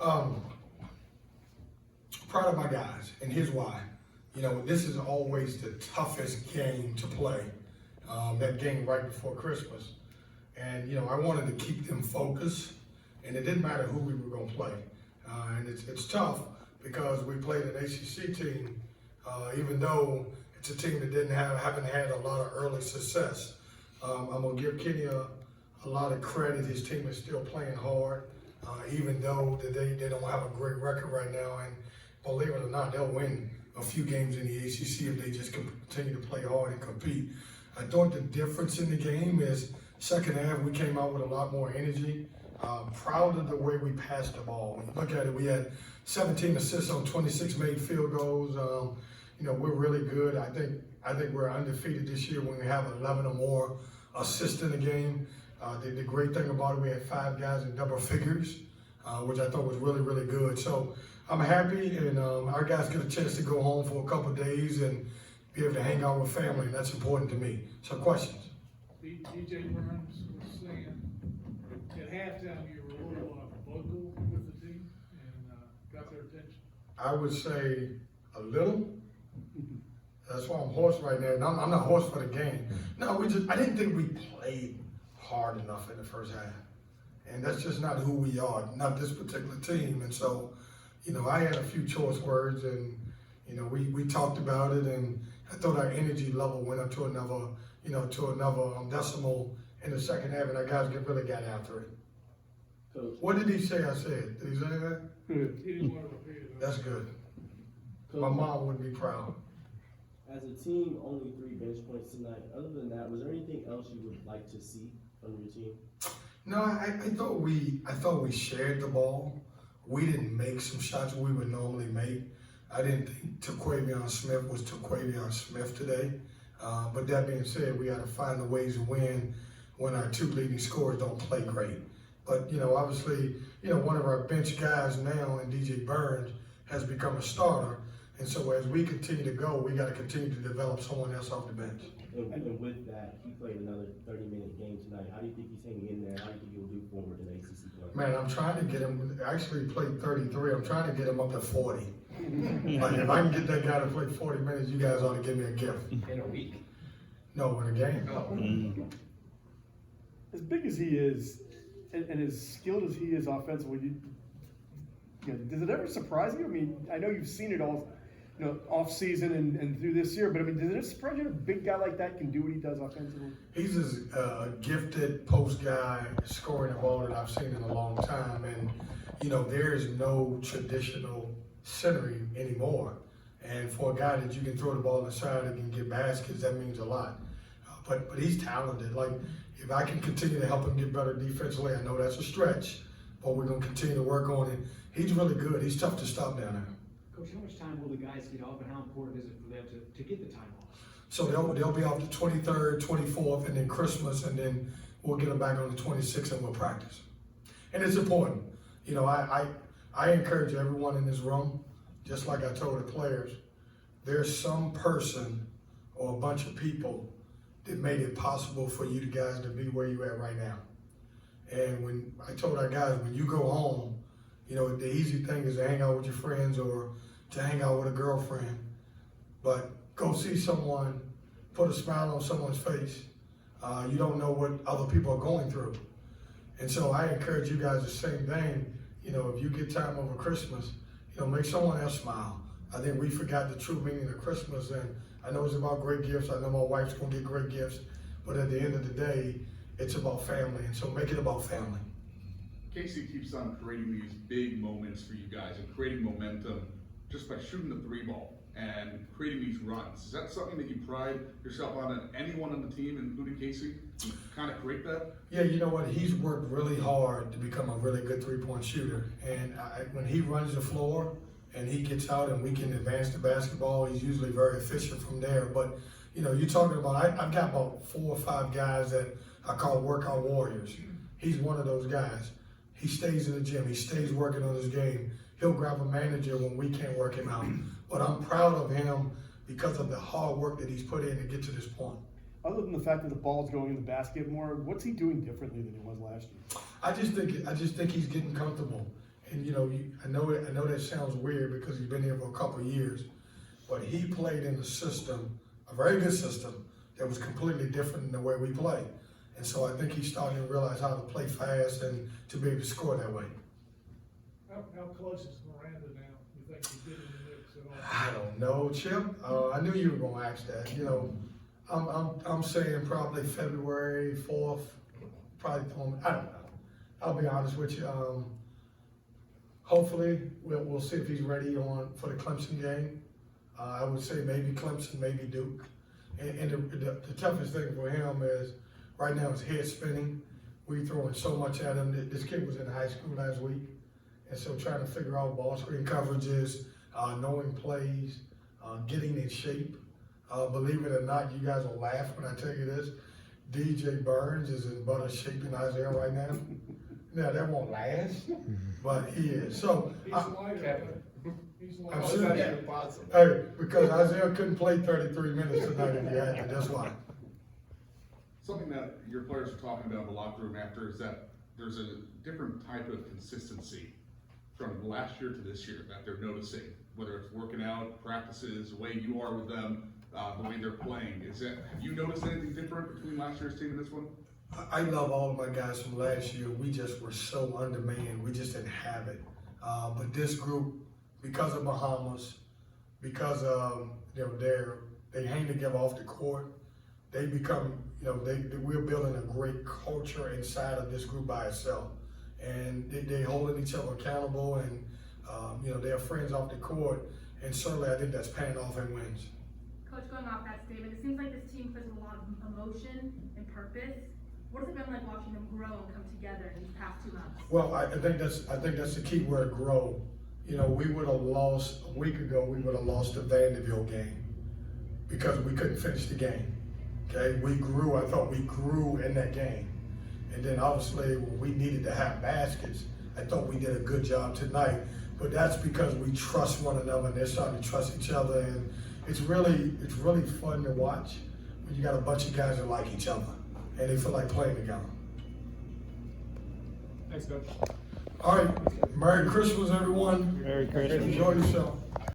Um, Proud of my guys, and here's why. You know, this is always the toughest game to play, that game right before Christmas. And, you know, I wanted to keep them focused, and it didn't matter who we were going to play. And it's tough because we played an ACC team, even though it's a team that haven't had a lot of early success. I'm going to give Kenny a lot of credit. His team is still playing hard, even though they don't have a great record right now. And believe it or not, they'll win a few games in the ACC if they just continue to play hard and compete. I thought the difference in the game is second half we came out with a lot more energy. Proud of the way we passed the ball. When you look at it, we had 17 assists on 26 made field goals. You know, we're really good. I think we're undefeated this year when we have 11 or more assists in the game. The great thing about it, we had 5 guys in double figures, which I thought was really, really good. So I'm happy, and our guys get a chance to go home for a couple of days and be able to hang out with family, and that's important to me. So questions? DJ Burns was saying at halftime you were a little vocal with the team and got their attention. I would say a little. That's why I'm hoarse right now. And I'm not hoarse for the game. No, I didn't think we played hard enough in the first half. And that's just not who we are, not this particular team. And so, you know, I had a few choice words, and, you know, we talked about it, and I thought our energy level went up to another, decimal in the second half, and our guys really got after it. Coach, What did he say I said? Did he say that? He didn't want to repeat it. That's good. Coach, My mom would be proud. as a team, only 3 bench points tonight. Other than that, was there anything else you would like to see from your team? No, I thought we shared the ball. We didn't make some shots we would normally make. I didn't think Taquavion Smith was Taquavion Smith today. But that being said, we got to find the ways to win when our 2 leading scorers don't play great. But, you know, obviously, you know, one of our bench guys now, in DJ Burns, has become a starter. And so as we continue to go, we got to continue to develop someone else off the bench. And with that, he played another 30-minute game tonight. How do you think he's hanging in there? How do you think he'll do forward in the ACC play? Man, I'm trying to get him, actually played 33, I'm trying to get him up to 40. Like, if I can get that guy to play 40 minutes, you guys ought to give me a gift. In a week? No, in a game. Oh. As big as he is, and as skilled as he is offensively, does it ever surprise you? I mean, I know you've seen it all, you know, off season and through this year, but I mean, does it surprise you that a big guy like that can do what he does offensively? He's as gifted post guy scoring the ball that I've seen in a long time. And, you know, there is no traditional centering anymore. And for a guy that you can throw the ball inside and can get baskets, that means a lot. But he's talented. Like, if I can continue to help him get better defensively, I know that's a stretch, but we're going to continue to work on it. He's really good. He's tough to stop down there. Coach, how much time will the guys get off, and how important is it for them to get the time off? So they'll be off the 23rd, 24th, and then Christmas, and then we'll get them back on the 26th, and we'll practice. And it's important. You know, I encourage everyone in this room, just like I told the players, there's some person or a bunch of people that made it possible for you guys to be where you're at right now. And when I told our guys, when you go home, you know, the easy thing is to hang out with your friends or to hang out with a girlfriend, but go see someone, put a smile on someone's face. You don't know what other people are going through. And so I encourage you guys the same thing. You know, if you get time over Christmas, you know, make someone else smile. I think we forgot the true meaning of Christmas, and I know it's about great gifts. I know my wife's gonna get great gifts, but at the end of the day, it's about family, and so make it about family. Casey keeps on creating these big moments for you guys and creating momentum just by shooting the 3-ball and creating these runs. Is that something that you pride yourself on, and anyone on the team, including Casey, to kind of create that? Yeah, you know what? He's worked really hard to become a really good 3-point shooter. And when he runs the floor and he gets out and we can advance the basketball, he's usually very efficient from there. But, you know, you're talking about, I've got about 4 or 5 guys that I call workout warriors. He's one of those guys. He stays in the gym. He stays working on his game. He'll grab a manager when we can't work him out. But I'm proud of him because of the hard work that he's put in to get to this point. Other than the fact that the ball's going in the basket more, what's he doing differently than he was last year? I just think he's getting comfortable. And I know that sounds weird because he's been here for a couple of years, but he played in a system, a very good system, that was completely different than the way we play. And so I think he's starting to realize how to play fast and to be able to score that way. How close is Miranda now? You think you get in the mix at all? I don't know, Chip. I knew you were gonna ask that. I'm saying probably February 4th, probably. I don't know. I'll be honest with you. Hopefully, we'll see if he's ready for the Clemson game. I would say maybe Clemson, maybe Duke. And the toughest thing for him is right now his head spinning. We throwing so much at him. This kid was in high school last week, and so trying to figure out ball screen coverages, knowing plays, getting in shape. Believe it or not, you guys will laugh when I tell you this. DJ Burns is in better shape than Isaiah right now. Now that won't last, but he is. So He's lighter. He's I'm lighter. serious. Hey, because Isaiah couldn't play 33 minutes tonight if he had to. That's why. Something that your players are talking about in the locker room after is that there's a different type of consistency from last year to this year that they're noticing, whether it's working out, practices, the way you are with them, the way they're playing. Have you noticed anything different between last year's team and this one? I love all of my guys from last year. We just were so undermanned. We just didn't have it. But this group, because of Bahamas, because of they hang together off the court, they become we're building a great culture inside of this group by itself, and they holding each other accountable, and they're friends off the court, and certainly I think that's paying off in wins. Coach, going off that statement, it seems like this team plays with a lot of emotion and purpose. What has it been like watching them grow and come together in these past 2 months? Well, I think that's the key word, grow. We would have lost a week ago. We would have lost the Vanderbilt game because we couldn't finish the game. Okay, we grew. I thought we grew in that game, and then obviously when we needed to have baskets, I thought we did a good job tonight. But that's because we trust one another, and they're starting to trust each other, and it's really fun to watch when you got a bunch of guys that like each other and they feel like playing together. Thanks, Coach. All right, Merry Christmas, everyone. Merry Christmas. Enjoy yourself.